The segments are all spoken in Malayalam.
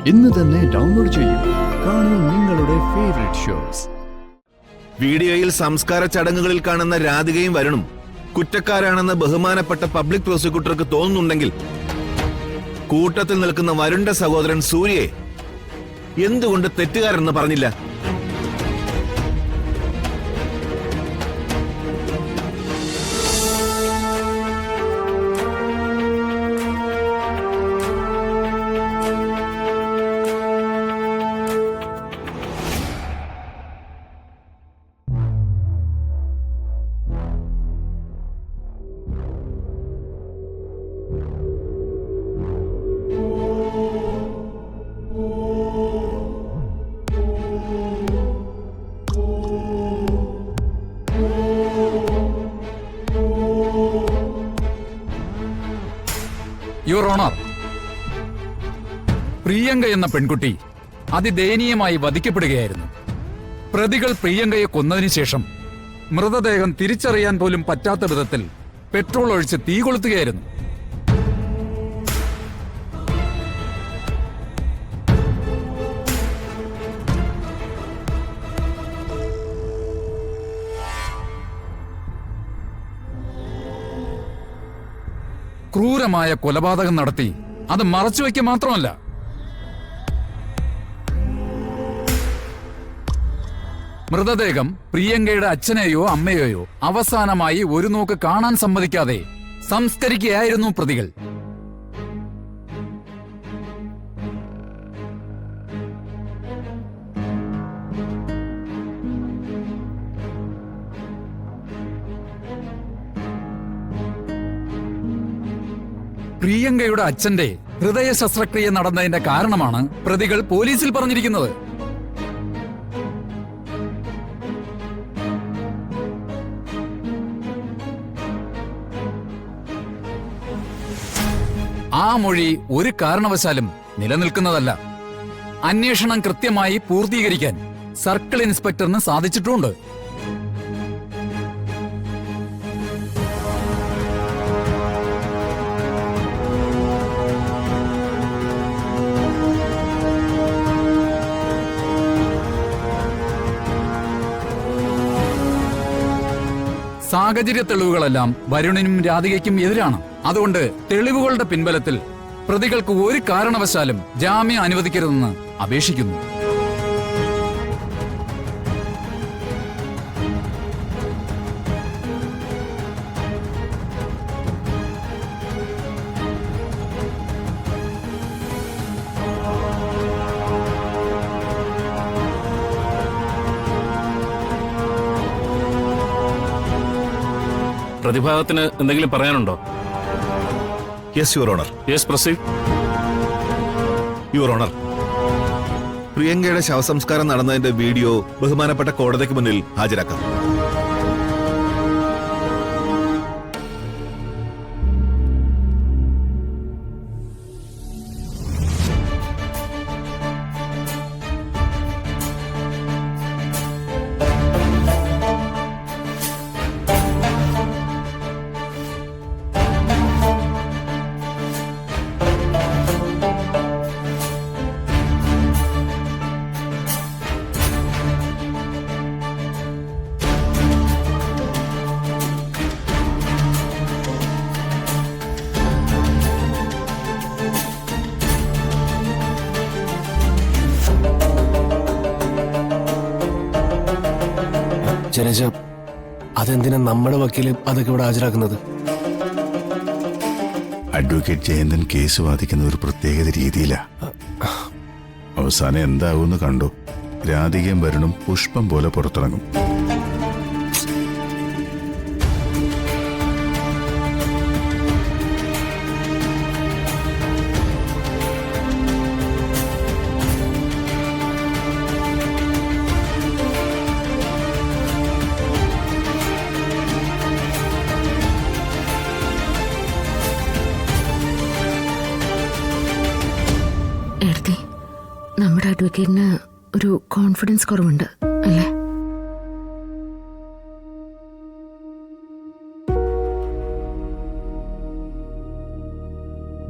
ഇന്ന് തന്നെ ഡൗൺലോഡ് ചെയ്യൂ. കാണൂ നിങ്ങളുടെ ഫേവറേറ്റ് ഷോസ്. വീഡിയോയിൽ സംസ്കാര ചടങ്ങുകളിൽ കാണുന്ന രാധികയും വരുണും കുറ്റക്കാരാണെന്ന് ബഹുമാനപ്പെട്ട പബ്ലിക് പ്രോസിക്യൂട്ടർക്ക് തോന്നുന്നുണ്ടെങ്കിൽ കൂട്ടത്തിൽ നിൽക്കുന്ന വരുണിന്റെ സഹോദരൻ സൂര്യയെ എന്തുകൊണ്ട് തെറ്റുകാരെന്ന് പറഞ്ഞില്ല? യുവർ ഓണർ, പ്രിയങ്ക എന്ന പെൺകുട്ടി അതിദയനീയമായി വധിക്കപ്പെടുകയായിരുന്നു. പ്രതികൾ പ്രിയങ്കയെ കൊന്നതിനു ശേഷം മൃതദേഹം തിരിച്ചറിയാൻ പോലും പറ്റാത്ത വിധത്തിൽ പെട്രോൾ ഒഴിച്ച് തീ കൊളുത്തുകയായിരുന്നു. ക്രൂരമായ കൊലപാതകം നടത്തി അത് മറച്ചുവെക്കുക മാത്രമല്ല, മൃതദേഹം പ്രിയങ്കയുടെ അച്ഛനെയോ അമ്മയെയോ അവസാനമായി ഒരു നോക്ക് കാണാൻ സമ്മതിക്കാതെ സംസ്കരിക്കുകയായിരുന്നു പ്രതികൾ. പ്രിയങ്കയുടെ അച്ഛന്റെ ഹൃദയ ശസ്ത്രക്രിയ നടന്നതിന്റെ കാരണമാണ് പ്രതികൾ പോലീസിൽ പറഞ്ഞിരിക്കുന്നത്. ആ മൊഴി ഒരു കാരണവശാലും നിലനിൽക്കുന്നതല്ല. അന്വേഷണം കൃത്യമായി പൂർത്തീകരിക്കാൻ സർക്കിൾ ഇൻസ്പെക്ടറിന് സാധിച്ചിട്ടുണ്ട്. സാഹചര്യ തെളിവുകളെല്ലാം വരുണിനും രാധികയ്ക്കും എതിരാണ്. അതുകൊണ്ട് തെളിവുകളുടെ പിൻബലത്തിൽ പ്രതികൾക്ക് ഒരു കാരണവശാലും ജാമ്യം അനുവദിക്കരുതെന്ന് അപേക്ഷിക്കുന്നു. പ്രതിഭാഗത്തിന് എന്തെങ്കിലും പറയാനുണ്ടോ? Yes your honour. Yes, proceed. Your honour, പ്രിയങ്കയുടെ ശവസംസ്കാരം നടന്നതിന്റെ വീഡിയോ ബഹുമാനപ്പെട്ട കോടതിക്ക് മുന്നിൽ ഹാജരാക്കാം. ജനജ, അതെന്തിനാ നമ്മുടെ വക്കീല് അതൊക്കെ ഇവിടെ ഹാജരാക്കുന്നത്? അഡ്വക്കേറ്റ് ജയന്തൻ കേസ് വാദിക്കുന്ന ഒരു പ്രത്യേകത രീതിയിലാ. അവസാനം എന്താവുമെന്ന് കണ്ടു. രാധികയും വരുണും പുഷ്പം പോലെ പുറത്തിറങ്ങും. നമ്മുടെ അഡ്വക്കേറ്റിന് ഒരു കോൺഫിഡൻസ് കുറവുണ്ട് അല്ലേ?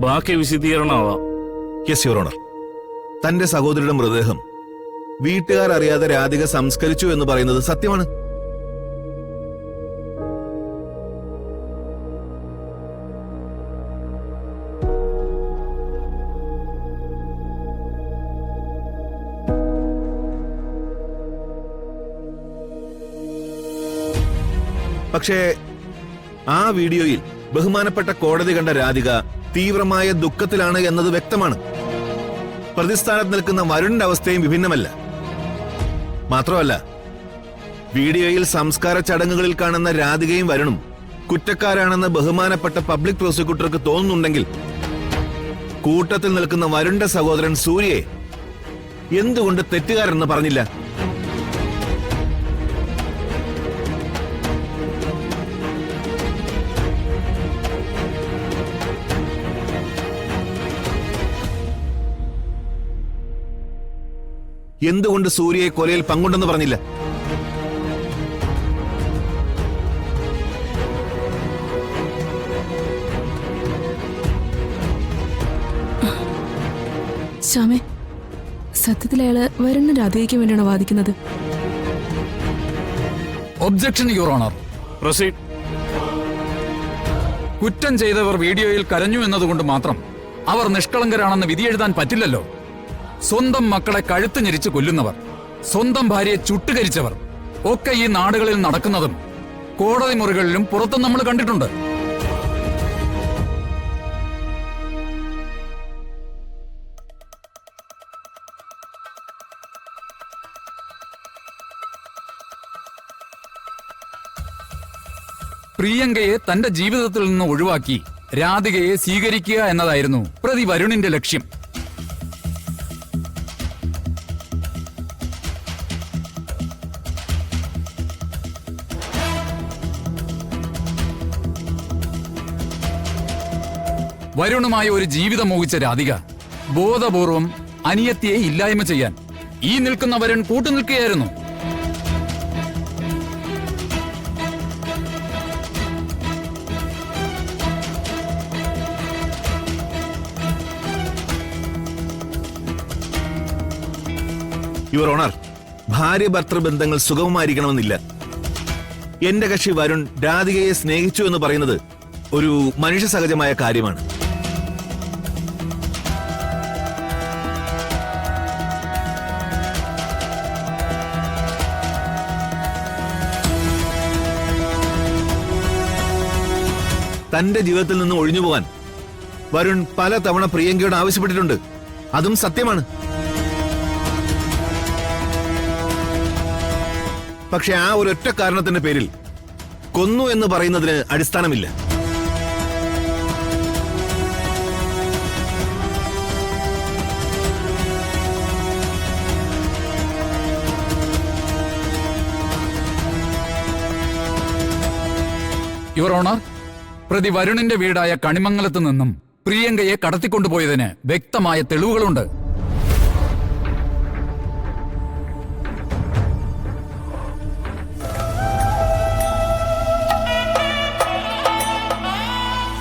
ബാക്കി വിശദീകരണമാവാം. Yes your owner. തന്റെ സഹോദരിയുടെ മൃതദേഹം വീട്ടുകാർ അറിയാതെ രാധിക സംസ്കരിച്ചു എന്ന് പറയുന്നത് സത്യമാണ്. പക്ഷേ ആ വീഡിയോയിൽ ബഹുമാനപ്പെട്ട കോടതി കണ്ട രാധിക തീവ്രമായ ദുഃഖത്തിലാണ് എന്നത് വ്യക്തമാണ്. പ്രതിസ്ഥാനത്ത് നിൽക്കുന്ന വരുണിന്റെ അവസ്ഥയും വിഭിന്നമല്ല. മാത്രമല്ല, വീഡിയോയിൽ സംസ്കാര ചടങ്ങുകളിൽ കാണുന്ന രാധികയും വരുണും കുറ്റക്കാരാണെന്ന് ബഹുമാനപ്പെട്ട പബ്ലിക് പ്രോസിക്യൂട്ടർക്ക് തോന്നുന്നുണ്ടെങ്കിൽ കൂട്ടത്തിൽ നിൽക്കുന്ന വരുണിന്റെ സഹോദരൻ സൂര്യയെ എന്തുകൊണ്ട് തെറ്റുകാരെന്ന് പറഞ്ഞില്ല? എന്തുകൊണ്ട് സൂര്യയെ കൊലയിൽ പങ്കുണ്ടെന്ന് പറഞ്ഞില്ല? ശ്യാമേ, സത്യത്തിൽ അയാള് വരുന്ന രാധികയ്ക്ക് വേണ്ടിയാണ് വാദിക്കുന്നത്. Objection your honour. പ്രൊസീഡ്. കുറ്റം ചെയ്തവർ വീഡിയോയിൽ കരഞ്ഞു എന്നതുകൊണ്ട് മാത്രം അവർ നിഷ്കളങ്കരാണെന്ന് വിധിയെഴുതാൻ പറ്റില്ലല്ലോ. സ്വന്തം മക്കളെ കഴുത്ത് ഞെരിച്ച് കൊല്ലുന്നവർ, സ്വന്തം ഭാര്യയെ ചുട്ടുകരിച്ചവർ ഒക്കെ ഈ നാടുകളിൽ നടക്കുന്നതും കോടതി മുറികളിലും പുറത്തും നമ്മൾ കണ്ടിട്ടുണ്ട്. പ്രിയങ്കയെ തന്റെ ജീവിതത്തിൽ നിന്ന് ഒഴിവാക്കി രാധികയെ സ്വീകരിക്കുക എന്നതായിരുന്നു പ്രതി വരുണിന്റെ ലക്ഷ്യം. വരുണുമായി ഒരു ജീവിതം മോഹിച്ച രാധിക ബോധപൂർവം അനിയത്തിയെ ഇല്ലായ്മ ചെയ്യാൻ ഈ നിൽക്കുന്ന വരുൺ കൂട്ടുനിൽക്കുകയായിരുന്നു. യുവർ ഓണർ, ഭാര്യ ഭർത്തൃ ബന്ധങ്ങൾ സുഗമമായിരിക്കണമെന്നില്ല. എന്റെ കക്ഷി വരുൺ രാധികയെ സ്നേഹിച്ചു എന്ന് പറയുന്നത് ഒരു മനുഷ്യ സഹജമായ കാര്യമാണ്. തന്റെ ജീവിതത്തിൽ നിന്ന് ഒഴിഞ്ഞുപോകാൻ വരുൺ പല തവണ പ്രിയങ്കയോട് ആവശ്യപ്പെട്ടിട്ടുണ്ട്. അതും സത്യമാണ്. പക്ഷെ ആ ഒരൊറ്റ കാരണത്തിന്റെ പേരിൽ കൊന്നു എന്ന് പറയുന്നതിന് അടിസ്ഥാനമില്ല. യുവർ ഓണർ, പ്രതി വരുണിന്റെ വീടായ കണിമംഗലത്ത് നിന്നും പ്രിയങ്കയെ കടത്തിക്കൊണ്ടുപോയതിന് വ്യക്തമായ തെളിവുകളുണ്ട്.